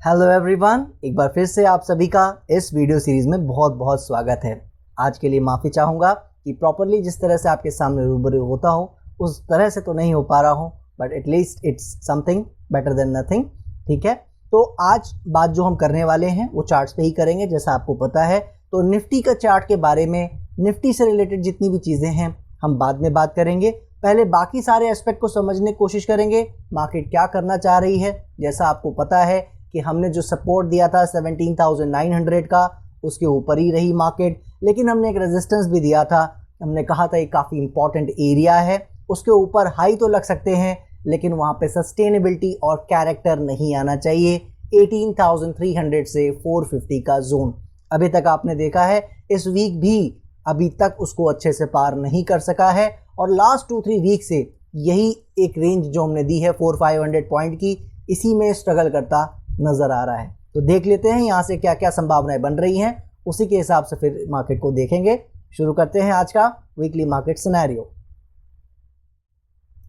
Hello everyone, एक बार फिर से आप सभी का इस वीडियो सीरीज़ में बहुत बहुत स्वागत है। आज के लिए माफ़ी चाहूँगा कि प्रॉपरली जिस तरह से आपके सामने रूबरू होता हूँ उस तरह से तो नहीं हो पा रहा हूँ, but at least it's something better than nothing. ठीक है, तो आज बात जो हम करने वाले हैं वो चार्ट्स पे ही करेंगे। जैसा आपको पता है तो निफ्टी का चार्ट के बारे में, निफ्टी से रिलेटेड जितनी भी चीज़ें हैं हम बाद में बात करेंगे। पहले बाकी सारे एस्पेक्ट को समझने की कोशिश करेंगे, मार्केट क्या करना चाह रही है। जैसा आपको पता है कि हमने जो सपोर्ट दिया था 17,900 का, उसके ऊपर ही रही मार्केट, लेकिन हमने एक रेजिस्टेंस भी दिया था। हमने कहा था ये काफ़ी इंपॉर्टेंट एरिया है, उसके ऊपर हाई तो लग सकते हैं लेकिन वहाँ पे सस्टेनेबिलिटी और कैरेक्टर नहीं आना चाहिए। 18,300 से 450 का जोन अभी तक आपने देखा है, इस वीक भी अभी तक उसको अच्छे से पार नहीं कर सका है और लास्ट 2-3 वीक से यही एक रेंज जो हमने दी है 400-500 पॉइंट की, इसी में स्ट्रगल करता नज़र आ रहा है। तो देख लेते हैं यहाँ से क्या क्या संभावनाएं बन रही हैं, उसी के हिसाब से फिर मार्केट को देखेंगे। शुरू करते हैं आज का वीकली मार्केट सिनेरियो।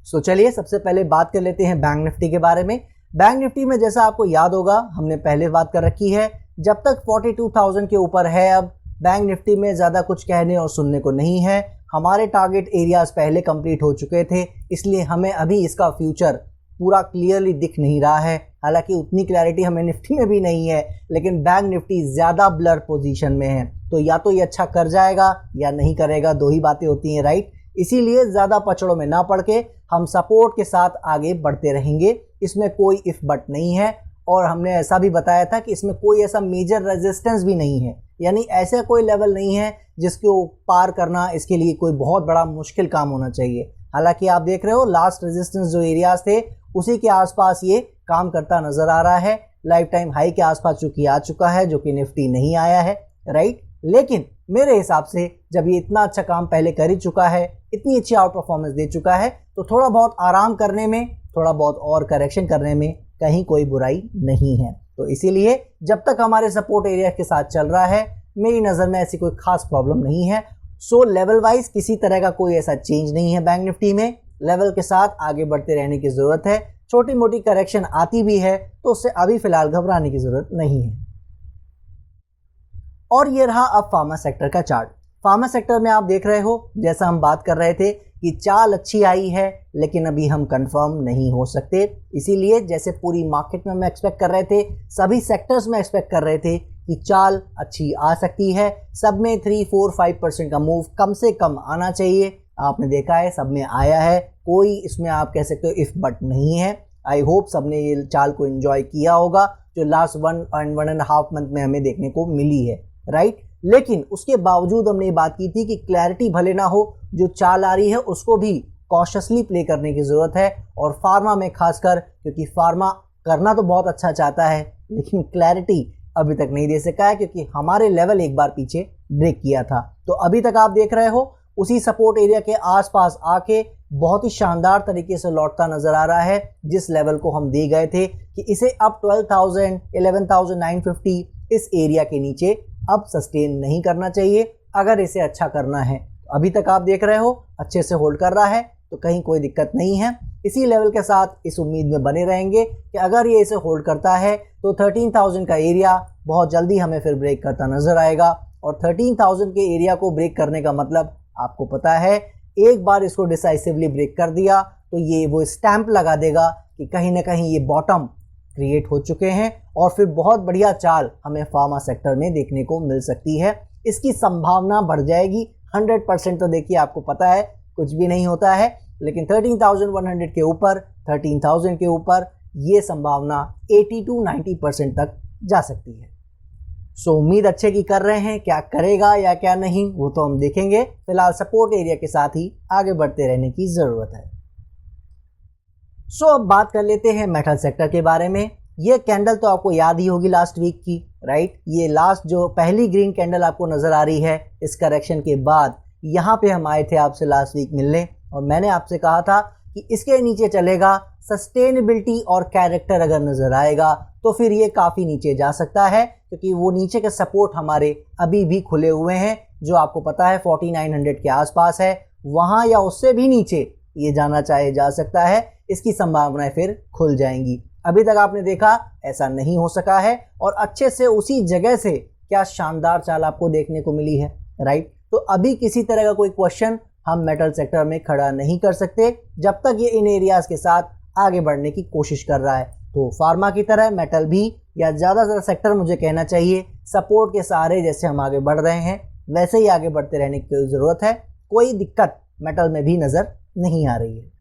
सो चलिए सबसे पहले बात कर लेते हैं बैंक निफ्टी के बारे में। बैंक निफ्टी में जैसा आपको याद होगा हमने पहले बात कर रखी है, जब तक 42,000 के ऊपर है अब बैंक निफ्टी में ज़्यादा कुछ कहने और सुनने को नहीं है। हमारे टारगेट एरियाज पहले कंप्लीट हो चुके थे, इसलिए हमें अभी इसका फ्यूचर पूरा क्लियरली दिख नहीं रहा है। हालांकि उतनी क्लैरिटी हमें निफ्टी में भी नहीं है, लेकिन बैंक निफ्टी ज़्यादा ब्लर पोजीशन में है, तो या तो ये अच्छा कर जाएगा या नहीं करेगा, दो ही बातें होती हैं, राइट। इसीलिए ज़्यादा पचड़ों में ना पड़ के हम सपोर्ट के साथ आगे बढ़ते रहेंगे। इसमें कोई इफ बट नहीं है और हमने ऐसा भी बताया था कि इसमें कोई ऐसा मेजर रेजिस्टेंस भी नहीं है, यानी ऐसा कोई लेवल नहीं है जिसको पार करना इसके लिए कोई बहुत बड़ा मुश्किल काम होना चाहिए। हालांकि आप देख रहे हो लास्ट रेजिस्टेंस जो एरियाज थे उसी के आसपास ये काम करता नजर आ रहा है। लाइफ टाइम हाई के आसपास चूंकि आ चुका है, जो कि निफ्टी नहीं आया है, राइट। लेकिन मेरे हिसाब से जब ये इतना अच्छा काम पहले कर ही चुका है, इतनी अच्छी आउट परफॉर्मेंस दे चुका है, तो थोड़ा बहुत आराम करने में, थोड़ा बहुत और करेक्शन करने में कहीं कोई बुराई नहीं है। तो इसीलिए जब तक हमारे सपोर्ट एरिया के साथ चल रहा है मेरी नज़र में ऐसी कोई खास प्रॉब्लम नहीं है। सो लेवल वाइज किसी तरह का कोई ऐसा चेंज नहीं है बैंक निफ्टी में। लेवल के साथ आगे बढ़ते रहने की ज़रूरत है। छोटी मोटी करेक्शन आती भी है तो उससे अभी फिलहाल घबराने की ज़रूरत नहीं है। और ये रहा अब फार्मा सेक्टर का चार्ट। फार्मा सेक्टर में आप देख रहे हो, जैसा हम बात कर रहे थे कि चाल अच्छी आई है लेकिन अभी हम कंफर्म नहीं हो सकते। इसीलिए जैसे पूरी मार्केट में हम एक्सपेक्ट कर रहे थे, सभी सेक्टर्स में एक्सपेक्ट कर रहे थे कि चाल अच्छी आ सकती है। सब में 3-4-5% का मूव कम से कम आना चाहिए। आपने देखा है सब में आया है, कोई इसमें आप कह सकते हो इफ बट नहीं है। आई होप सबने ये चाल को एंजॉय किया होगा जो लास्ट 1.5 मंथ में हमें देखने को मिली है, राइट। लेकिन उसके बावजूद हमने ये बात की थी कि क्लैरिटी भले ना हो, जो चाल आ रही है उसको भी कॉशियसली प्ले करने की ज़रूरत है। और फार्मा में खासकर, क्योंकि फार्मा करना तो बहुत अच्छा चाहता है लेकिन क्लैरिटी अभी तक नहीं दे सका है, क्योंकि हमारे लेवल एक बार पीछे ब्रेक किया था। तो अभी तक आप देख रहे हो उसी सपोर्ट एरिया के आसपास आके बहुत ही शानदार तरीके से लौटता नजर आ रहा है, जिस लेवल को हम दे गए थे कि इसे अब 12,000, 11,950 इस एरिया के नीचे अब सस्टेन नहीं करना चाहिए अगर इसे अच्छा करना है। अभी तक आप देख रहे हो अच्छे से होल्ड कर रहा है, तो कहीं कोई दिक्कत नहीं है। इसी लेवल के साथ इस उम्मीद में बने रहेंगे कि अगर ये इसे होल्ड करता है तो 13,000 का एरिया बहुत जल्दी हमें फिर ब्रेक करता नजर आएगा। और 13,000 के एरिया को ब्रेक करने का मतलब आपको पता है, एक बार इसको डिसाइसिवली ब्रेक कर दिया तो ये वो स्टैंप लगा देगा कि कहीं ना कहीं ये बॉटम क्रिएट हो चुके हैं और फिर बहुत बढ़िया चाल हमें फार्मा सेक्टर में देखने को मिल सकती है। इसकी संभावना बढ़ जाएगी 100%। तो देखिए आपको पता है कुछ भी नहीं होता है, लेकिन 13,100 के ऊपर, 13,000 के ऊपर ये संभावना 80-90% तक जा सकती है। सो उम्मीद अच्छे की कर रहे हैं, क्या करेगा या क्या नहीं वो तो हम देखेंगे। फिलहाल सपोर्ट एरिया के साथ ही आगे बढ़ते रहने की ज़रूरत है। सो अब बात कर लेते हैं मेटल सेक्टर के बारे में। ये कैंडल तो आपको याद ही होगी लास्ट वीक की, राइट। ये लास्ट जो पहली ग्रीन कैंडल आपको नज़र आ रही है इस करेक्शन के बाद, यहाँ पे हम आए थे आपसे लास्ट वीक मिलने और मैंने आपसे कहा था कि इसके नीचे चलेगा, सस्टेनेबिलिटी और कैरेक्टर अगर नज़र आएगा तो फिर ये काफ़ी नीचे जा सकता है, क्योंकि वो नीचे के सपोर्ट हमारे अभी भी खुले हुए हैं, जो आपको पता है 4900 के आसपास है। वहाँ या उससे भी नीचे ये जाना चाहे जा सकता है, इसकी संभावनाएं फिर खुल जाएंगी। अभी तक आपने देखा ऐसा नहीं हो सका है और अच्छे से उसी जगह से क्या शानदार चाल आपको देखने को मिली है, राइट। तो अभी किसी तरह का कोई क्वेश्चन हम मेटल सेक्टर में खड़ा नहीं कर सकते जब तक ये इन एरियाज के साथ आगे बढ़ने की कोशिश कर रहा है। तो फार्मा की तरह मेटल भी, या ज़्यादातर सेक्टर मुझे कहना चाहिए, सपोर्ट के सहारे जैसे हम आगे बढ़ रहे हैं वैसे ही आगे बढ़ते रहने की ज़रूरत है। कोई दिक्कत मेटल में भी नज़र नहीं आ रही है।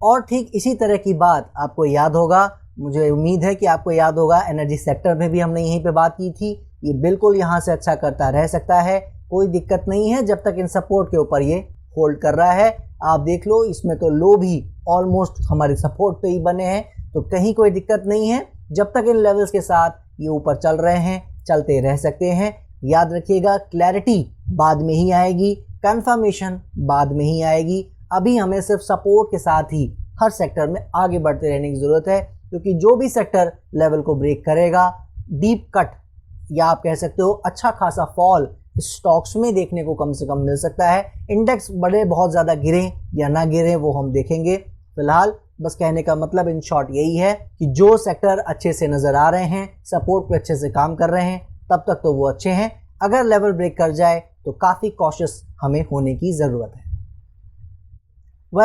और ठीक इसी तरह की बात आपको याद होगा, मुझे उम्मीद है कि आपको याद होगा, एनर्जी सेक्टर में भी हमने यहीं पे बात की थी। ये बिल्कुल यहाँ से अच्छा करता रह सकता है, कोई दिक्कत नहीं है जब तक इन सपोर्ट के ऊपर ये होल्ड कर रहा है। आप देख लो, इसमें तो लो भी ऑलमोस्ट हमारे सपोर्ट पे ही बने हैं, तो कहीं कोई दिक्कत नहीं है। जब तक इन लेवल्स के साथ ये ऊपर चल रहे हैं, चलते रह सकते हैं। याद रखिएगा, क्लैरिटी बाद में ही आएगी, कंफर्मेशन बाद में ही आएगी। अभी हमें सिर्फ सपोर्ट के साथ ही हर सेक्टर में आगे बढ़ते रहने की ज़रूरत है, क्योंकि जो भी सेक्टर लेवल को ब्रेक करेगा, डीप कट या आप कह सकते हो अच्छा खासा फॉल स्टॉक्स में देखने को कम से कम मिल सकता है। इंडेक्स बड़े बहुत ज़्यादा गिरें या ना गिरें वो हम देखेंगे। फिलहाल बस कहने का मतलब इन शॉर्ट यही है कि जो सेक्टर अच्छे से नज़र आ रहे हैं, सपोर्ट पे अच्छे से काम कर रहे हैं, तब तक तो वो अच्छे हैं। अगर लेवल ब्रेक कर जाए तो काफ़ी कॉशियस हमें होने की ज़रूरत है।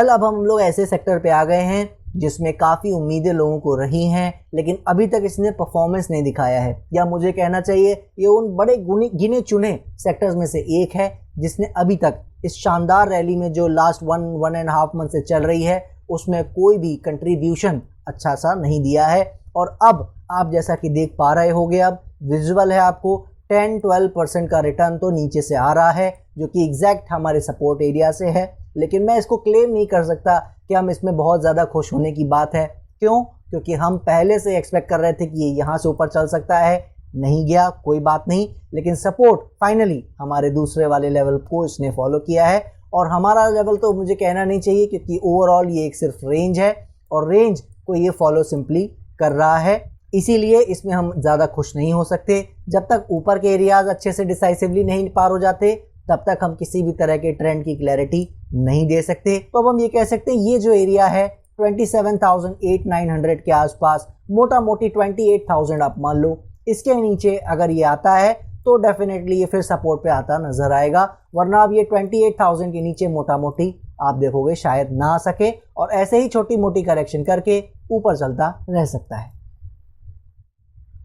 अब हम लोग ऐसे सेक्टर पे आ गए हैं जिसमें काफ़ी उम्मीदें लोगों को रही हैं, लेकिन अभी तक इसने परफॉर्मेंस नहीं दिखाया है, या मुझे कहना चाहिए ये उन बड़े गिने चुने सेक्टर्स में से एक है जिसने अभी तक इस शानदार रैली में जो लास्ट 1.5 मंथ से चल रही है उसमें कोई भी कंट्रीब्यूशन अच्छा सा नहीं दिया है। और अब आप जैसा कि देख पा रहे होगे, अब विजुअल है आपको, 10-12% का रिटर्न तो नीचे से आ रहा है, जो कि एग्जैक्ट हमारे सपोर्ट एरिया से है। लेकिन मैं इसको क्लेम नहीं कर सकता कि हम इसमें बहुत ज़्यादा खुश होने की बात है। क्यों? क्योंकि हम पहले से एक्सपेक्ट कर रहे थे कि ये यहाँ से ऊपर चल सकता है, नहीं गया, कोई बात नहीं। लेकिन सपोर्ट फाइनली हमारे दूसरे वाले लेवल को इसने फॉलो किया है, और हमारा लेवल तो मुझे कहना नहीं चाहिए, क्योंकि ओवरऑल ये एक सिर्फ रेंज है और रेंज को ये फॉलो सिंपली कर रहा है। इसीलिए इसमें हम ज़्यादा खुश नहीं हो सकते। जब तक ऊपर के एरियाज अच्छे से डिसाइसिवली नहीं पार हो जाते, तब तक हम किसी भी तरह के ट्रेंड की क्लैरिटी नहीं दे सकते। तो अब हम ये कह सकते हैं ये जो एरिया है 27,800-900 के आसपास, मोटा मोटी 28,000 आप मान लो, इसके नीचे अगर ये आता है तो डेफिनेटली ये फिर सपोर्ट पे आता नजर आएगा। वरना अब ये 28,000 के नीचे मोटा मोटी आप देखोगे शायद ना आ सके, और ऐसे ही छोटी मोटी करेक्शन करके ऊपर चलता रह सकता है।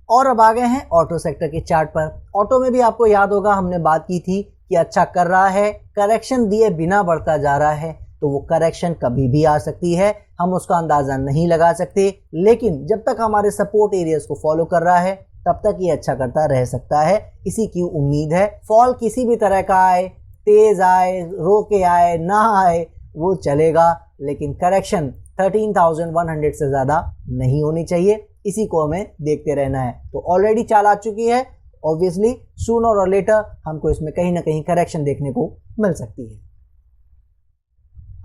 और अब आ गए हैं ऑटो सेक्टर के चार्ट पर। ऑटो में भी आपको याद होगा हमने बात की थी कि अच्छा कर रहा है, करेक्शन दिए बिना बढ़ता जा रहा है, तो वो करेक्शन कभी भी आ सकती है, हम उसका अंदाज़ा नहीं लगा सकते। लेकिन जब तक हमारे सपोर्ट एरियाज को फॉलो कर रहा है तब तक ये अच्छा करता रह सकता है, इसी की उम्मीद है। फॉल किसी भी तरह का आए, तेज आए, रोके आए, ना आए, वो चलेगा, लेकिन करेक्शन 13,100 से ज़्यादा नहीं होनी चाहिए। इसी को हमें देखते रहना है। तो ऑलरेडी चाल आ चुकी है, ऑब्वियसली सूनर और लेटर हमको इसमें कहीं ना कहीं करेक्शन देखने को मिल सकती है।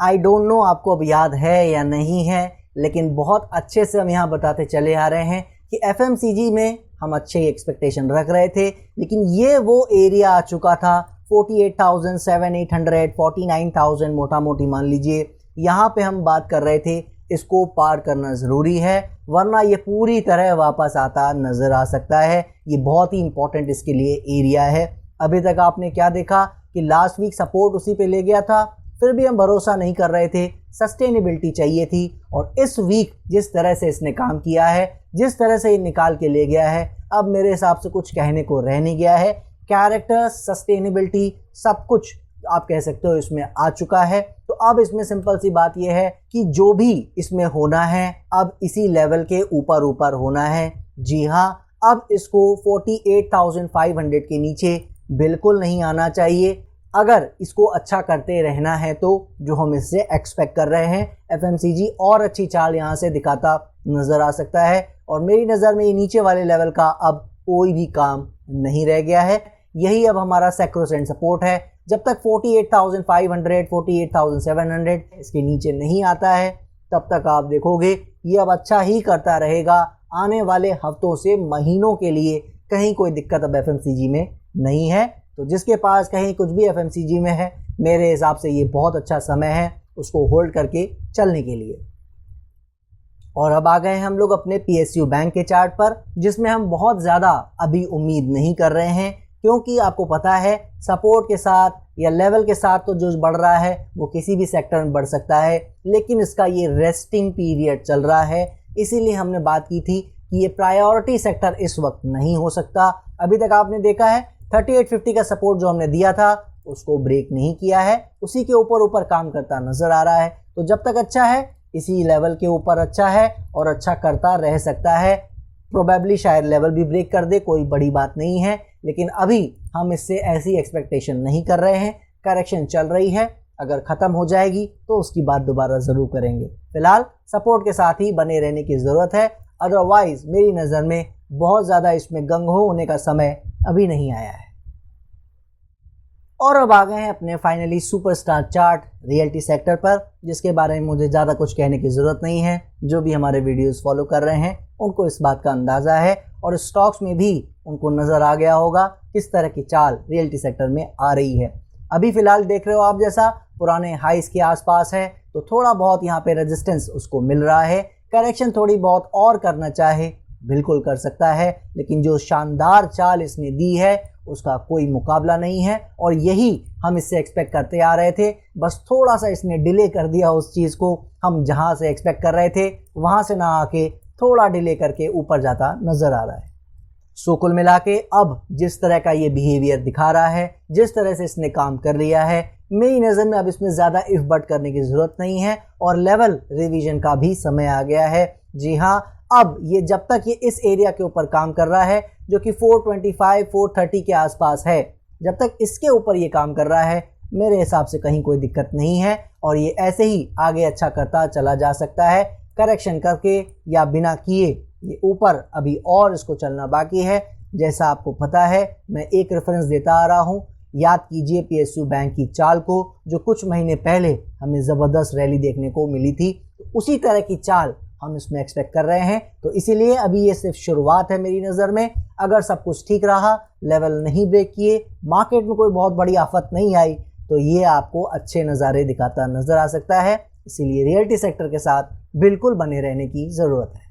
आई डोंट नो आपको अब याद है या नहीं है, लेकिन बहुत अच्छे से हम यहाँ बताते चले आ रहे हैं कि FMCG में हम अच्छे एक्सपेक्टेशन रख रहे थे, लेकिन ये वो एरिया आ चुका था 48,700-800, 49,000 मोटा मोटी मान लीजिए। यहाँ पे हम बात कर रहे थे इसको पार करना ज़रूरी है, वरना ये पूरी तरह वापस आता नज़र आ सकता है। ये बहुत ही इंपॉर्टेंट इसके लिए एरिया है। अभी तक आपने क्या देखा कि लास्ट वीक सपोर्ट उसी पे ले गया था, फिर भी हम भरोसा नहीं कर रहे थे, सस्टेनेबिलिटी चाहिए थी। और इस वीक जिस तरह से इसने काम किया है, जिस तरह से ये निकाल के ले गया है, अब मेरे हिसाब से कुछ कहने को रह नहीं गया है। कैरेक्टर, सस्टेनेबिलिटी, सब कुछ आप कह सकते हो इसमें आ चुका है। तो अब इसमें सिंपल सी बात यह है कि जो भी इसमें होना है अब इसी लेवल के ऊपर ऊपर होना है। जी हाँ, अब इसको 48,500 के नीचे बिल्कुल नहीं आना चाहिए। अगर इसको अच्छा करते रहना है तो जो हम इससे एक्सपेक्ट कर रहे हैं, FMCG और अच्छी चाल यहाँ से दिखाता नज़र आ सकता है। और मेरी नज़र में ये नीचे वाले लेवल का अब कोई भी काम नहीं रह गया है। यही अब हमारा सैक्रोसेंट सपोर्ट है। जब तक 48,500, 48,700 इसके नीचे नहीं आता है, तब तक आप देखोगे ये अब अच्छा ही करता रहेगा। आने वाले हफ्तों से महीनों के लिए कहीं कोई दिक्कत अब FMCG में नहीं है। तो जिसके पास कहीं कुछ भी FMCG में है, मेरे हिसाब से ये बहुत अच्छा समय है उसको होल्ड करके चलने के लिए। और अब आ गए हम लोग अपने PSU बैंक के चार्ट पर, जिसमें हम बहुत ज़्यादा अभी उम्मीद नहीं कर रहे हैं, क्योंकि आपको पता है सपोर्ट के साथ या लेवल के साथ तो जो बढ़ रहा है वो किसी भी सेक्टर में बढ़ सकता है, लेकिन इसका ये रेस्टिंग पीरियड चल रहा है। इसीलिए हमने बात की थी कि ये प्रायोरिटी सेक्टर इस वक्त नहीं हो सकता। अभी तक आपने देखा है 3850 का सपोर्ट जो हमने दिया था उसको ब्रेक नहीं किया है, उसी के ऊपर ऊपर काम करता नजर आ रहा है। तो जब तक अच्छा है इसी लेवल के ऊपर अच्छा है और अच्छा करता रह सकता है। प्रोबेबली शायद लेवल भी ब्रेक कर दे, कोई बड़ी बात नहीं है, लेकिन अभी हम इससे ऐसी एक्सपेक्टेशन नहीं कर रहे हैं। करेक्शन चल रही है, अगर ख़त्म हो जाएगी तो उसकी बात दोबारा ज़रूर करेंगे। फिलहाल सपोर्ट के साथ ही बने रहने की ज़रूरत है, अदरवाइज़ मेरी नज़र में बहुत ज़्यादा इसमें गंगो होने का समय अभी नहीं आया है। और अब आ गए हैं अपने finally superstar chart realty sector पर, जिसके बारे में मुझे ज़्यादा कुछ कहने की ज़रूरत नहीं है। जो भी हमारे वीडियोस फॉलो कर रहे हैं उनको इस बात का अंदाज़ा है और स्टॉक्स में भी उनको नज़र आ गया होगा किस तरह की चाल रियल्टी सेक्टर में आ रही है। अभी फ़िलहाल देख रहे हो आप, जैसा पुराने हाइस के आसपास है, तो थोड़ा बहुत यहाँ पे रेजिस्टेंस उसको मिल रहा है। करेक्शन थोड़ी बहुत और करना चाहे बिल्कुल कर सकता है, लेकिन जो शानदार चाल इसने दी है उसका कोई मुकाबला नहीं है और यही हम इससे एक्सपेक्ट करते आ रहे थे। बस थोड़ा सा इसने डिले कर दिया उस चीज़ को, हम जहां से एक्सपेक्ट कर रहे थे वहां से ना आके थोड़ा डिले करके ऊपर जाता नज़र आ रहा है। सो कुल मिला के अब जिस तरह का ये बिहेवियर दिखा रहा है, जिस तरह से इसने काम कर लिया है, मेरी नज़र में अब इसमें ज़्यादा इफ बट करने की ज़रूरत नहीं है और लेवल रिवीजन का भी समय आ गया है। जी हाँ, अब ये जब तक ये इस एरिया के ऊपर काम कर रहा है जो कि 425 430 के आसपास है, जब तक इसके ऊपर ये काम कर रहा है मेरे हिसाब से कहीं कोई दिक्कत नहीं है और ये ऐसे ही आगे अच्छा करता चला जा सकता है। करेक्शन करके या बिना किए ये ऊपर अभी और इसको चलना बाकी है। जैसा आपको पता है मैं एक रेफरेंस देता आ रहा हूँ, याद कीजिए PSU बैंक की चाल को, जो कुछ महीने पहले हमें ज़बरदस्त रैली देखने को मिली थी। तो उसी तरह की चाल हम इसमें एक्सपेक्ट कर रहे हैं। तो इसीलिए अभी ये सिर्फ शुरुआत है मेरी नज़र में। अगर सब कुछ ठीक रहा, लेवल नहीं ब्रेक किए, मार्केट में कोई बहुत बड़ी आफत नहीं आई, तो ये आपको अच्छे नज़ारे दिखाता नज़र आ सकता है। इसीलिए रियल्टी सेक्टर के साथ बिल्कुल बने रहने की ज़रूरत है।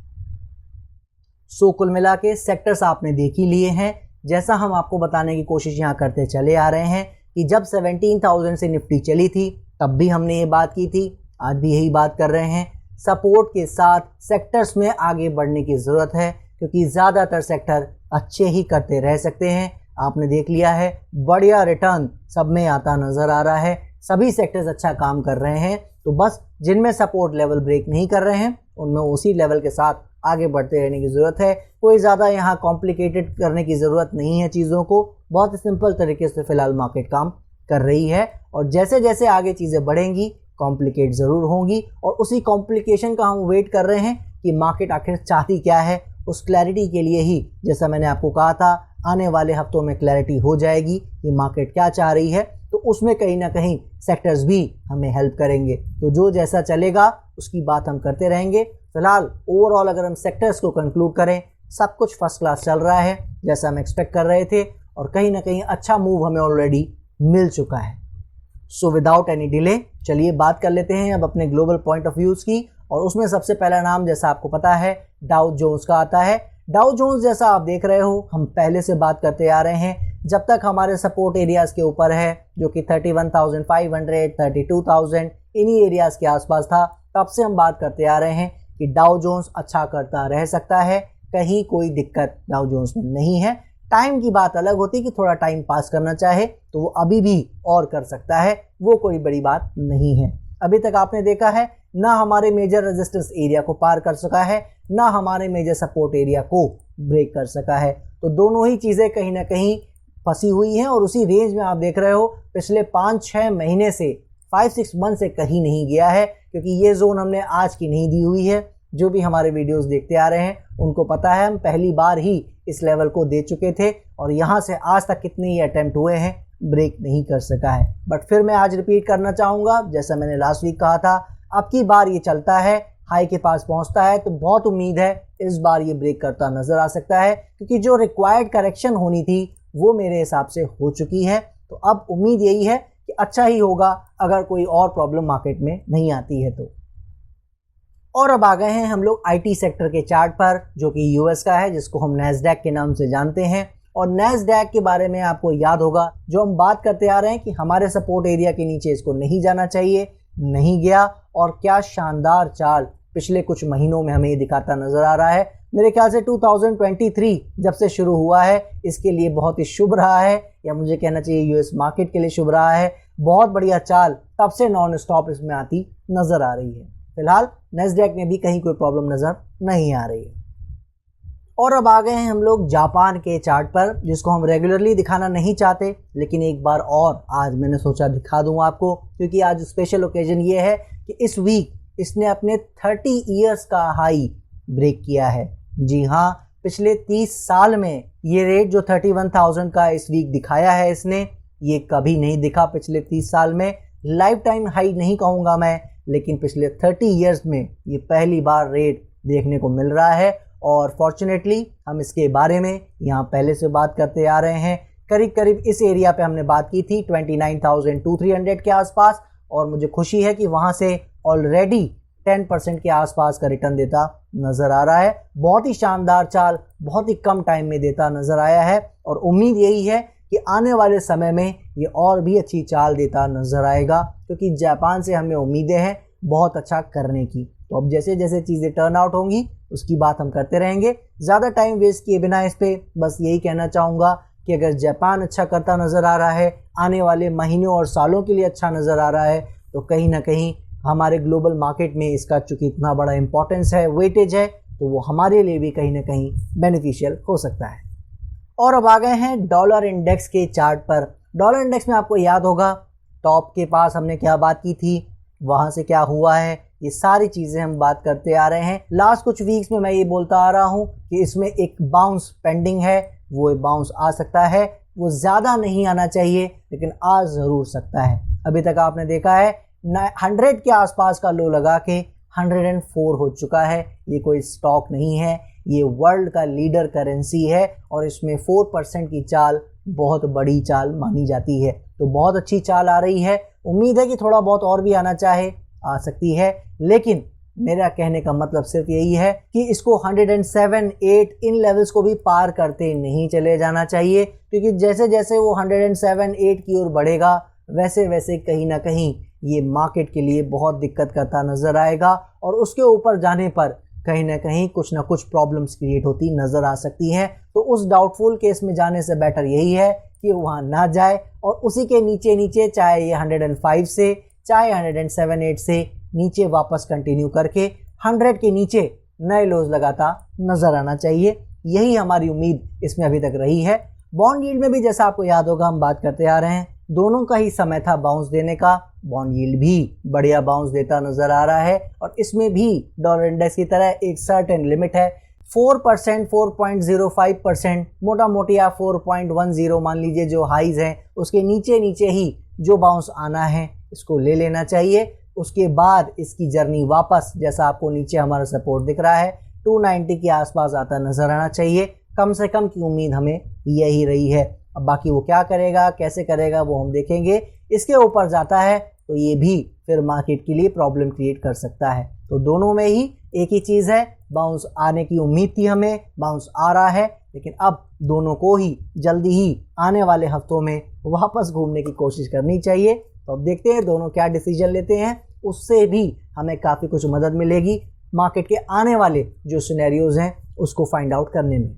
सो कुल मिला के सेक्टर्स आपने देख ही लिए हैं। जैसा हम आपको बताने की कोशिश यहाँ करते चले आ रहे हैं कि जब 17,000 से निफ्टी चली थी तब भी हमने ये बात की थी, आज भी यही बात कर रहे हैं। सपोर्ट के साथ सेक्टर्स में आगे बढ़ने की ज़रूरत है, क्योंकि ज़्यादातर सेक्टर अच्छे ही करते रह सकते हैं। आपने देख लिया है बढ़िया रिटर्न सब में आता नज़र आ रहा है, सभी सेक्टर्स अच्छा काम कर रहे हैं। तो बस जिनमें सपोर्ट लेवल ब्रेक नहीं कर रहे हैं उनमें उसी लेवल के साथ आगे बढ़ते रहने की ज़रूरत है। कोई ज़्यादा यहाँ कॉम्प्लिकेटेड करने की ज़रूरत नहीं है चीज़ों को, बहुत ही सिंपल तरीके से फ़िलहाल मार्केट काम कर रही है और जैसे जैसे आगे चीज़ें बढ़ेंगी कॉम्प्लिकेट ज़रूर होंगी और उसी कॉम्प्लिकेशन का हम वेट कर रहे हैं कि मार्केट आखिर चाहती क्या है। उस क्लैरिटी के लिए ही, जैसा मैंने आपको कहा था, आने वाले हफ्तों में क्लैरिटी हो जाएगी कि मार्केट क्या चाह रही है, तो उसमें कहीं ना कहीं सेक्टर्स भी हमें हेल्प करेंगे। तो जो जैसा चलेगा उसकी बात हम करते रहेंगे। फिलहाल ओवरऑल अगर हम सेक्टर्स को कंक्लूड करें, सब कुछ फर्स्ट क्लास चल रहा है जैसा हम एक्सपेक्ट कर रहे थे और कहीं ना कहीं अच्छा मूव हमें ऑलरेडी मिल चुका है। सो विदाउट एनी डिले चलिए बात कर लेते हैं अब अपने ग्लोबल पॉइंट ऑफ व्यूज़ की, और उसमें सबसे पहला नाम जैसा आपको पता है डाउ जोन्स का आता है। डाउ जोन्स जैसा आप देख रहे हो हम पहले से बात करते आ रहे हैं, जब तक हमारे सपोर्ट एरियाज़ के ऊपर है जो कि 31,500 32,000 इन्हीं एरियाज़ के आसपास था, तब से हम बात करते आ रहे हैं कि डाउ जोन्स अच्छा करता रह सकता है, कहीं कोई दिक्कत डाउ जोन्स में नहीं है। टाइम की बात अलग होती है कि थोड़ा टाइम पास करना चाहे तो वो अभी भी और कर सकता है, वो कोई बड़ी बात नहीं है। अभी तक आपने देखा है ना हमारे मेजर रेजिस्टेंस एरिया को पार कर सका है, ना हमारे मेजर सपोर्ट एरिया को ब्रेक कर सका है। तो दोनों ही चीज़ें कहीं ना कहीं फंसी हुई हैं और उसी रेंज में आप देख रहे हो पिछले 5-6 महीने से 5-6 मंथ से कहीं नहीं गया है, क्योंकि ये जोन हमने आज की नहीं दी हुई है। जो भी हमारे वीडियोस देखते आ रहे हैं उनको पता है हम पहली बार ही इस लेवल को दे चुके थे और यहाँ से आज तक कितने ही अटेम्प्ट हुए हैं, ब्रेक नहीं कर सका है। बट फिर मैं आज रिपीट करना चाहूँगा, जैसा मैंने लास्ट वीक कहा था, अब की बार ये चलता है, हाई के पास पहुँचता है, तो बहुत उम्मीद है इस बार ये ब्रेक करता नज़र आ सकता है, क्योंकि जो रिक्वायर्ड करेक्शन होनी थी वो मेरे हिसाब से हो चुकी है। तो अब उम्मीद यही है कि अच्छा ही होगा अगर कोई और प्रॉब्लम मार्केट में नहीं आती है तो। और अब आ गए हैं हम लोग आईटी सेक्टर के चार्ट पर, जो कि यूएस का है, जिसको हम नैस्डैक के नाम से जानते हैं। और नैस्डैक के बारे में आपको याद होगा, जो हम बात करते आ रहे हैं कि हमारे सपोर्ट एरिया के नीचे इसको नहीं जाना चाहिए, नहीं गया, और क्या शानदार चाल पिछले कुछ महीनों में हमें दिखाता नजर आ रहा है। मेरे ख्याल से 2023 जब से शुरू हुआ है इसके लिए बहुत ही शुभ रहा है, या मुझे कहना चाहिए यूएस मार्केट के लिए शुभ रहा है। बहुत बढ़िया चाल तब से नॉन स्टॉप इसमें आती नजर आ रही है। फिलहाल नैस्डैक में भी कहीं कोई प्रॉब्लम नजर नहीं आ रही है। और अब आ गए हैं हम लोग जापान के चार्ट पर, जिसको हम रेगुलरली दिखाना नहीं चाहते, लेकिन एक बार और आज मैंने सोचा दिखा दूं आपको, क्योंकि आज स्पेशल ओकेजन ये है कि इस वीक इसने अपने 30 इयर्स का हाई ब्रेक किया है। जी हाँ, पिछले 30 साल में ये रेट जो 31,000 का इस वीक दिखाया है इसने, ये कभी नहीं दिखा पिछले 30 साल में। लाइफ टाइम हाई नहीं कहूँगा मैं, लेकिन पिछले 30 इयर्स में ये पहली बार रेट देखने को मिल रहा है। और फॉर्चुनेटली हम इसके बारे में यहाँ पहले से बात करते आ रहे हैं। करीब करीब इस एरिया पे हमने बात की थी 29,300 के आसपास, और मुझे खुशी है कि वहाँ से ऑलरेडी 10% के आसपास का रिटर्न देता नज़र आ रहा है। बहुत ही शानदार चाल बहुत ही कम टाइम में देता नज़र आया है, और उम्मीद यही है कि आने वाले समय में ये और भी अच्छी चाल देता नज़र आएगा, क्योंकि जापान से हमें उम्मीदें हैं बहुत अच्छा करने की। तो अब जैसे जैसे चीज़ें टर्न आउट होंगी उसकी बात हम करते रहेंगे। ज़्यादा टाइम वेस्ट किए बिना इस पर बस यही कहना चाहूँगा कि अगर जापान अच्छा करता नज़र आ रहा है, आने वाले महीनों और सालों के लिए अच्छा नज़र आ रहा है, तो कहीं ना कहीं हमारे ग्लोबल मार्केट में इसका चूँकि इतना बड़ा इंपॉर्टेंस है, वेटेज है, तो वो हमारे लिए भी कहीं ना कहीं बेनिफिशियल हो सकता है। और अब आ गए हैं डॉलर इंडेक्स के चार्ट पर। डॉलर इंडेक्स में आपको याद होगा टॉप के पास हमने क्या बात की थी, वहाँ से क्या हुआ है, ये सारी चीज़ें हम बात करते आ रहे हैं। लास्ट कुछ वीक्स में मैं ये बोलता आ रहा हूँ कि इसमें एक बाउंस पेंडिंग है, वो बाउंस आ सकता है, वो ज़्यादा नहीं आना चाहिए लेकिन आ ज़रूर सकता है। अभी तक आपने देखा है 100 के आसपास का लो लगा के 104 हो चुका है। ये कोई स्टॉक नहीं है, ये वर्ल्ड का लीडर करेंसी है, और इसमें 4% की चाल बहुत बड़ी चाल मानी जाती है। तो बहुत अच्छी चाल आ रही है। उम्मीद है कि थोड़ा बहुत और भी आना चाहे आ सकती है, लेकिन मेरा कहने का मतलब सिर्फ यही है कि इसको 107, 8 इन लेवल्स को भी पार करते नहीं चले जाना चाहिए, क्योंकि जैसे जैसे वो 107, 8 की ओर बढ़ेगा वैसे वैसे कहीं ना कहीं ये मार्केट के लिए बहुत दिक्कत करता नज़र आएगा, और उसके ऊपर जाने पर कहीं ना कुछ प्रॉब्लम्स क्रिएट होती नज़र आ सकती हैं। तो उस डाउटफुल केस में जाने से बेटर यही है कि वहाँ ना जाए, और उसी के नीचे नीचे चाहे ये 105 से चाहे 107, 8 से नीचे वापस कंटिन्यू करके 100 के नीचे नए लोज लगाता नज़र आना चाहिए। यही हमारी उम्मीद इसमें अभी तक रही है। बॉन्ड यील्ड में भी जैसा आपको याद होगा हम बात करते आ रहे हैं, दोनों का ही समय था बाउंस देने का। बॉन्ड यील्ड भी बढ़िया बाउंस देता नज़र आ रहा है, और इसमें भी डॉलर इंडेक्स की तरह एक सर्टेन लिमिट है। 4%, 4.05%, मोटा मोटी आप 4.10 मान लीजिए जो हाइज हैं, उसके नीचे नीचे ही जो बाउंस आना है इसको ले लेना चाहिए। उसके बाद इसकी जर्नी वापस, जैसा आपको नीचे हमारा सपोर्ट दिख रहा है, 290 के आसपास आता नज़र आना चाहिए। कम से कम की उम्मीद हमें यही रही है। अब बाकी वो क्या करेगा, कैसे करेगा, वो हम देखेंगे। इसके ऊपर जाता है तो ये भी फिर मार्केट के लिए प्रॉब्लम क्रिएट कर सकता है। तो दोनों में ही एक ही चीज़ है, बाउंस आने की उम्मीद थी हमें, बाउंस आ रहा है, लेकिन अब दोनों को ही जल्दी ही आने वाले हफ्तों में वापस घूमने की कोशिश करनी चाहिए। तो अब देखते हैं दोनों क्या डिसीजन लेते हैं, उससे भी हमें काफ़ी कुछ मदद मिलेगी मार्केट के आने वाले जो सिनेरियोज हैं उसको फाइंड आउट करने में।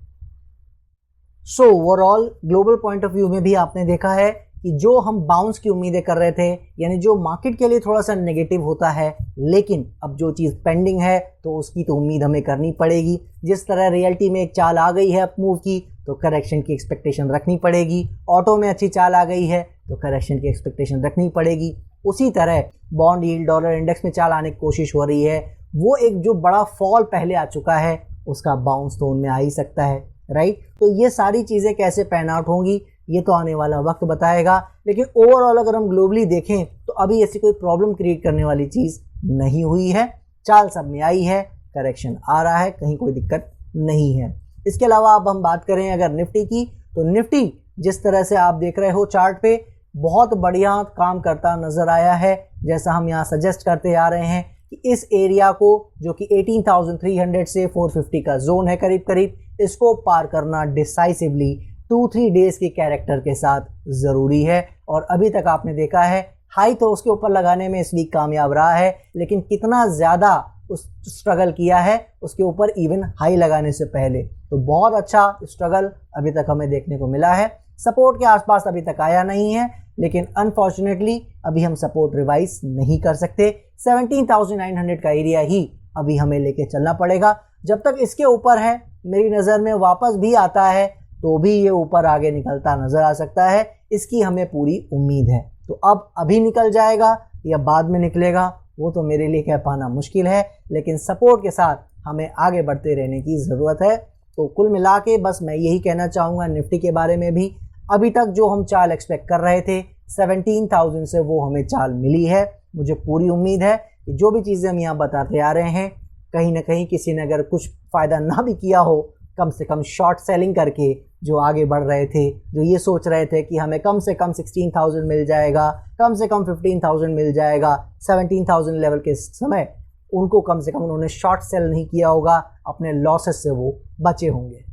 So overall global point of view में भी आपने देखा है कि जो हम बाउंस की उम्मीदें कर रहे थे, यानी जो मार्केट के लिए थोड़ा सा नेगेटिव होता है, लेकिन अब जो चीज़ पेंडिंग है तो उसकी तो उम्मीद हमें करनी पड़ेगी। जिस तरह रियलिटी में एक चाल आ गई है अप मूव की, तो करेक्शन की एक्सपेक्टेशन रखनी पड़ेगी। ऑटो में अच्छी चाल आ गई है तो करेक्शन की एक्सपेक्टेशन रखनी पड़ेगी। उसी तरह बॉन्ड यील्ड, डॉलर इंडेक्स में चाल आने की कोशिश हो रही है, वो एक जो बड़ा फॉल पहले आ चुका है उसका बाउंस तो उनमें आ ही सकता है, राइट। तो ये सारी चीज़ें कैसे पैन आउट होंगी ये तो आने वाला वक्त बताएगा, लेकिन ओवरऑल अगर हम ग्लोबली देखें तो अभी ऐसी कोई प्रॉब्लम क्रिएट करने वाली चीज़ नहीं हुई है। चाल सब में आई है, करेक्शन आ रहा है, कहीं कोई दिक्कत नहीं है। इसके अलावा अब हम बात करें अगर निफ्टी की, तो निफ्टी जिस तरह से आप देख रहे हो चार्ट पे बहुत बढ़िया काम करता नज़र आया है। जैसा हम यहाँ सजेस्ट करते आ रहे हैं कि इस एरिया को जो कि 18,300 से 450 का जोन है करीब करीब, इसको पार करना डिसाइसिवली 2-3 डेज के कैरेक्टर के साथ ज़रूरी है। और अभी तक आपने देखा है हाई तो उसके ऊपर लगाने में इस वीक कामयाब रहा है, लेकिन कितना ज़्यादा उस स्ट्रगल किया है उसके ऊपर इवन हाई लगाने से पहले। तो बहुत अच्छा स्ट्रगल अभी तक हमें देखने को मिला है। सपोर्ट के आसपास अभी तक आया नहीं है, लेकिन अनफॉर्चुनेटली अभी हम सपोर्ट रिवाइज नहीं कर सकते। 17,900 का एरिया ही अभी हमें लेके चलना पड़ेगा। जब तक इसके ऊपर है, मेरी नज़र में वापस भी आता है तो भी ये ऊपर आगे निकलता नज़र आ सकता है, इसकी हमें पूरी उम्मीद है। तो अब अभी निकल जाएगा या बाद में निकलेगा वो तो मेरे लिए कह पाना मुश्किल है, लेकिन सपोर्ट के साथ हमें आगे बढ़ते रहने की ज़रूरत है। तो कुल मिला के बस मैं यही कहना चाहूँगा निफ्टी के बारे में भी, अभी तक जो हम चाल एक्सपेक्ट कर रहे थे 17,000 से वो हमें चाल मिली है। मुझे पूरी उम्मीद है कि जो भी चीज़ें हम यहाँ बताते आ रहे हैं, कहीं ना कहीं किसी ने अगर कुछ फ़ायदा ना भी किया हो, कम से कम शॉर्ट सेलिंग करके जो आगे बढ़ रहे थे, जो ये सोच रहे थे कि हमें कम से कम 16,000 मिल जाएगा, कम से कम 15,000 मिल जाएगा 17,000 लेवल के समय, उनको कम से कम उन्होंने शॉर्ट सेल नहीं किया होगा, अपने लॉसेस से वो बचे होंगे।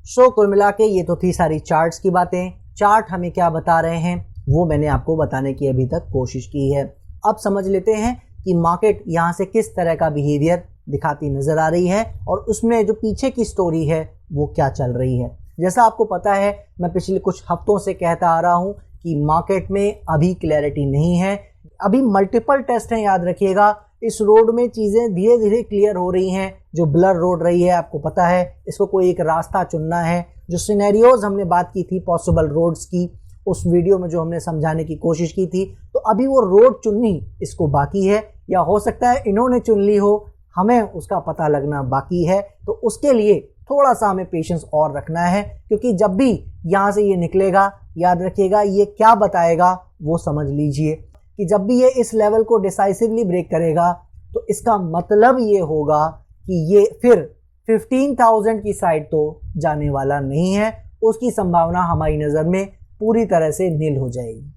सो कुल मिला के ये तो थी सारी चार्ट्स की बातें। चार्ट हमें क्या बता रहे हैं वो मैंने आपको बताने की अभी तक कोशिश की है। अब समझ लेते हैं कि मार्केट यहाँ से किस तरह का बिहेवियर दिखाती नज़र आ रही है और उसमें जो पीछे की स्टोरी है वो क्या चल रही है। जैसा आपको पता है, मैं पिछले कुछ हफ्तों से कहता आ रहा हूँ कि मार्केट में अभी क्लैरिटी नहीं है, अभी मल्टीपल टेस्ट हैं। याद रखिएगा, इस रोड में चीज़ें धीरे धीरे क्लियर हो रही हैं। जो ब्लर रोड रही है, आपको पता है, इसको कोई एक रास्ता चुनना है। जो सिनेरियोज हमने बात की थी पॉसिबल रोड्स की, उस वीडियो में जो हमने समझाने की कोशिश की थी, तो अभी वो रोड चुननी इसको बाकी है, या हो सकता है इन्होंने चुन ली हो, हमें उसका पता लगना बाकी है। तो उसके लिए थोड़ा सा हमें पेशेंस और रखना है, क्योंकि जब भी यहाँ से ये निकलेगा, याद रखिएगा ये क्या बताएगा वो समझ लीजिए कि जब भी ये इस लेवल को डिसाइसिवली ब्रेक करेगा तो इसका मतलब ये होगा कि ये फिर 15,000 की साइड तो जाने वाला नहीं है। उसकी संभावना हमारी नज़र में पूरी तरह से नील हो जाएगी।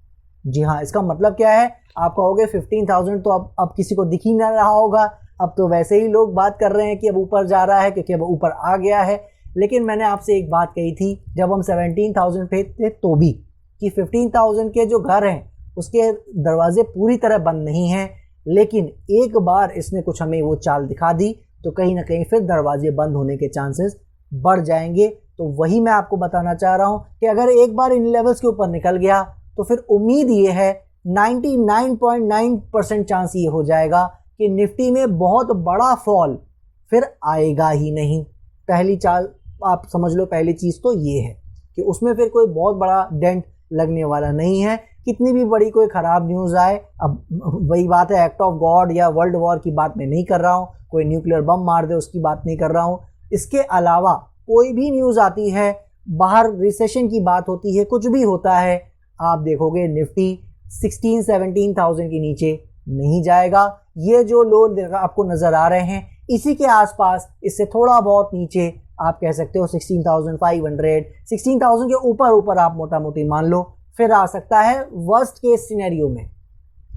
जी हाँ, इसका मतलब क्या है? आप कहोगे 15,000 तो अब किसी को दिख ही ना रहा होगा, अब तो वैसे ही लोग बात कर रहे हैं कि अब ऊपर जा रहा है क्योंकि अब ऊपर आ गया है। लेकिन मैंने आपसे एक बात कही थी जब हम 17,000 पे थे तो भी, कि 15,000 के जो घर हैं उसके दरवाजे पूरी तरह बंद नहीं हैं, लेकिन एक बार इसने कुछ हमें वो चाल दिखा दी तो कहीं ना कहीं फिर दरवाजे बंद होने के चांसेस बढ़ जाएंगे। तो वही मैं आपको बताना चाह रहा हूँ कि अगर एक बार इन लेवल्स के ऊपर निकल गया तो फिर उम्मीद ये है 99.9% चांस ये हो जाएगा कि निफ्टी में बहुत बड़ा फॉल फिर आएगा ही नहीं। पहली चाल आप समझ लो, पहली चीज़ तो ये है कि उसमें फिर कोई बहुत बड़ा डेंट लगने वाला नहीं है। कितनी भी बड़ी कोई ख़राब न्यूज़ आए, अब वही बात है, एक्ट ऑफ गॉड या वर्ल्ड वॉर की बात मैं नहीं कर रहा हूँ, कोई न्यूक्लियर बम मार दे उसकी बात नहीं कर रहा हूँ। इसके अलावा कोई भी न्यूज़ आती है, बाहर रिसेशन की बात होती है, कुछ भी होता है, आप देखोगे निफ्टी 16-17,000 के नीचे नहीं जाएगा। ये जो लोग आपको नज़र आ रहे हैं इसी के आसपास, इससे थोड़ा बहुत नीचे आप कह सकते हो 16,500, 16,000 के ऊपर आप मोटा मोटी मान लो फिर आ सकता है वर्स्ट केस सिनेरियो में।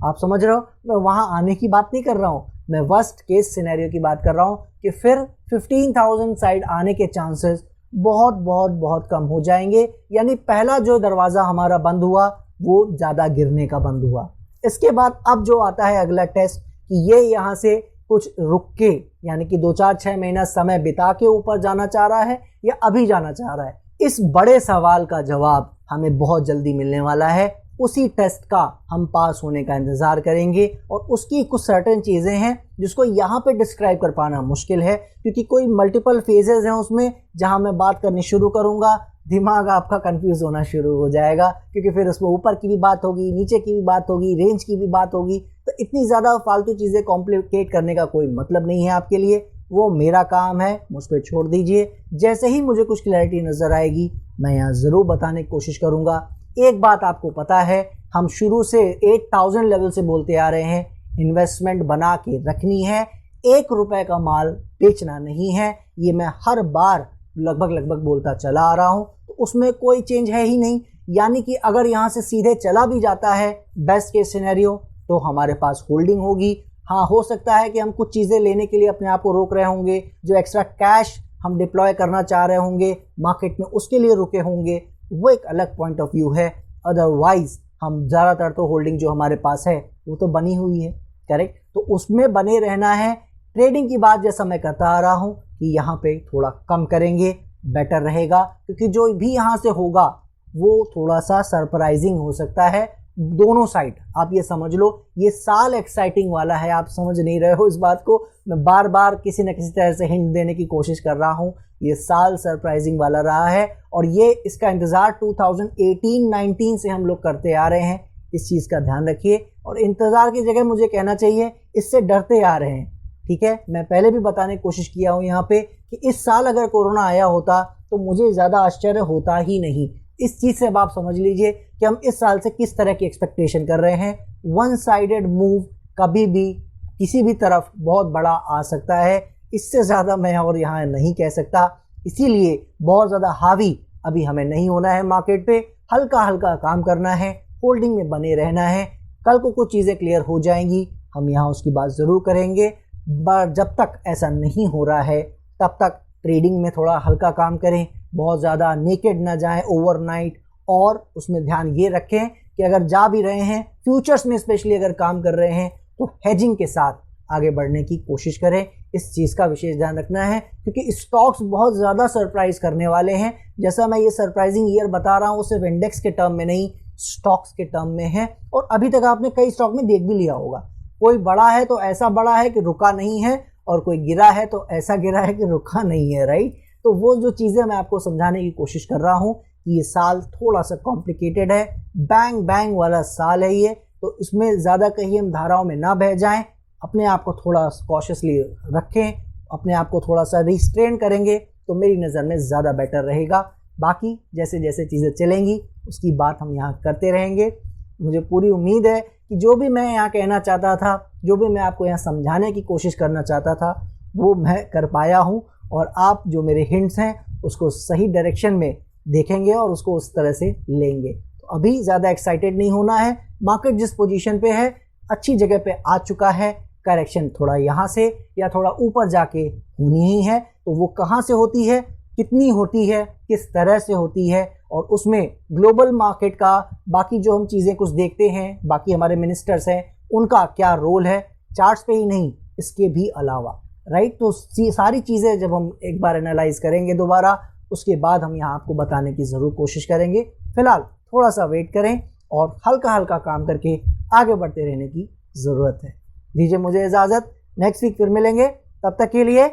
आप समझ रहे हो, मैं वहाँ आने की बात नहीं कर रहा हूँ, मैं वर्स्ट केस सिनेरियो की बात कर रहा हूँ कि फिर 15,000 साइड आने के चांसेस बहुत बहुत बहुत कम हो जाएंगे। यानी पहला जो दरवाज़ा हमारा बंद हुआ वो ज़्यादा गिरने का बंद हुआ। इसके बाद अब जो आता है अगला टेस्ट कि ये यहाँ से कुछ रुक के, यानी कि 2-4-6 महीना समय बिता के ऊपर जाना चाह रहा है या अभी जाना चाह रहा है। इस बड़े सवाल का जवाब हमें बहुत जल्दी मिलने वाला है। उसी टेस्ट का हम पास होने का इंतज़ार करेंगे और उसकी कुछ सर्टेन चीज़ें हैं जिसको यहाँ पे डिस्क्राइब कर पाना मुश्किल है, क्योंकि कोई मल्टीपल फेजेस हैं उसमें। जहाँ मैं बात करनी शुरू करूँगा दिमाग आपका कंफ्यूज होना शुरू हो जाएगा, क्योंकि फिर उसमें ऊपर की भी बात होगी, नीचे की भी बात होगी, रेंज की भी बात होगी। तो इतनी ज़्यादा फालतू चीज़ें कॉम्प्लिकेट करने का कोई मतलब नहीं है आपके लिए, वो मेरा काम है, मुझ पर छोड़ दीजिए। जैसे ही मुझे कुछ क्लैरिटी नज़र आएगी मैं यहाँ ज़रूर बताने की कोशिश करूँगा। एक बात आपको पता है, हम शुरू से 8,000 लेवल से बोलते आ रहे हैं, इन्वेस्टमेंट बना के रखनी है, 1 रुपए का माल बेचना नहीं है। ये मैं हर बार लगभग बोलता चला आ रहा हूँ, तो उसमें कोई चेंज है ही नहीं। यानी कि अगर यहाँ से सीधे चला भी जाता है बेस्ट केस सिनेरियो, तो हमारे पास होल्डिंग होगी, हाँ, हो सकता है कि हम कुछ चीज़ें लेने के लिए अपने आप को रोक रहे होंगे, जो एक्स्ट्रा कैश हम डिप्लॉय करना चाह रहे होंगे मार्केट में, उसके लिए रुके होंगे, वो एक अलग पॉइंट ऑफ व्यू है। अदरवाइज हम ज़्यादातर तो होल्डिंग जो हमारे पास है वो तो बनी हुई है, करेक्ट, तो उसमें बने रहना है। ट्रेडिंग की बात जैसा मैं करता आ रहा हूँ कि यहाँ पे थोड़ा कम करेंगे बेटर रहेगा, क्योंकि जो भी यहाँ से होगा वो थोड़ा सा सरप्राइजिंग हो सकता है दोनों साइड। आप ये समझ लो, ये साल एक्साइटिंग वाला है, आप समझ नहीं रहे हो इस बात को, मैं बार बार किसी न किसी तरह से हिंट देने की कोशिश कर रहा हूँ। ये साल सरप्राइजिंग वाला रहा है और ये इसका इंतज़ार 2018-19 से हम लोग करते आ रहे हैं। इस चीज़ का ध्यान रखिए, और इंतज़ार की जगह मुझे कहना चाहिए इससे डरते आ रहे हैं, ठीक है। मैं पहले भी बताने की कोशिश किया हूँ यहाँ पे कि इस साल अगर कोरोना आया होता तो मुझे ज़्यादा आश्चर्य होता ही नहीं। इस चीज़ से अब आप समझ लीजिए कि हम इस साल से किस तरह की एक्सपेक्टेशन कर रहे हैं। वन साइडेड मूव कभी भी किसी भी तरफ बहुत बड़ा आ सकता है, इससे ज़्यादा मैं और यहाँ नहीं कह सकता। इसीलिए बहुत ज़्यादा हावी अभी हमें नहीं होना है मार्केट पे, हल्का हल्का काम करना है, होल्डिंग में बने रहना है। कल को कुछ चीज़ें क्लियर हो जाएंगी, हम यहाँ उसकी बात ज़रूर करेंगे, पर जब तक ऐसा नहीं हो रहा है तब तक ट्रेडिंग में थोड़ा हल्का काम करें, बहुत ज़्यादा नेकेड ना जाएं ओवरनाइट, और उसमें ध्यान ये रखें कि अगर जा भी रहे हैं फ्यूचर्स में स्पेशली अगर काम कर रहे हैं तो हेजिंग के साथ आगे बढ़ने की कोशिश करें। इस चीज़ का विशेष ध्यान रखना है क्योंकि स्टॉक्स बहुत ज़्यादा सरप्राइज करने वाले हैं। जैसा मैं ये सरप्राइजिंग ईयर बता रहा हूँ सिर्फ इंडेक्स के टर्म में नहीं, स्टॉक्स के टर्म में है, और अभी तक आपने कई स्टॉक में देख भी लिया होगा। कोई बड़ा है तो ऐसा बड़ा है कि रुका नहीं है, और कोई गिरा है तो ऐसा गिरा है कि रुका नहीं है, राइट। तो वो जो चीज़ें मैं आपको समझाने की कोशिश कर रहा हूँ कि ये साल थोड़ा सा कॉम्प्लिकेटेड है, बैंग बैंग वाला साल है ये, तो इसमें ज़्यादा कहीं हम धाराओं में ना बह जाएं, अपने आप को थोड़ा कॉशियसली रखें, अपने आप को थोड़ा सा रिस्ट्रेन करेंगे तो मेरी नज़र में ज़्यादा बेटर रहेगा। बाकी जैसे जैसे चीज़ें चलेंगी उसकी बात हम यहाँ करते रहेंगे। मुझे पूरी उम्मीद है कि जो भी मैं यहाँ कहना चाहता था, जो भी मैं आपको यहाँ समझाने की कोशिश करना चाहता था, वो मैं कर पाया हूँ, और आप जो मेरे हिंट्स हैं उसको सही डायरेक्शन में देखेंगे और उसको उस तरह से लेंगे। तो अभी ज़्यादा एक्साइटेड नहीं होना है, मार्केट जिस पोजीशन पे है अच्छी जगह पे आ चुका है, करेक्शन थोड़ा यहाँ से या थोड़ा ऊपर जाके होनी ही है, तो वो कहाँ से होती है, कितनी होती है, किस तरह से होती है, और उसमें ग्लोबल मार्केट का बाकी जो हम चीज़ें कुछ देखते हैं, बाकी हमारे मिनिस्टर्स हैं, उनका क्या रोल है चार्ट्स पे ही नहीं इसके भी अलावा, राइट। तो सारी चीज़ें जब हम एक बार एनालाइज करेंगे दोबारा, उसके बाद हम यहाँ आपको बताने की ज़रूर कोशिश करेंगे। फिलहाल थोड़ा सा वेट करें और हल्का हल्का काम करके आगे बढ़ते रहने की ज़रूरत है। दीजिए मुझे इजाज़त, नेक्स्ट वीक फिर मिलेंगे, तब तक के लिए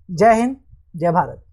जय हिंद, जय भारत।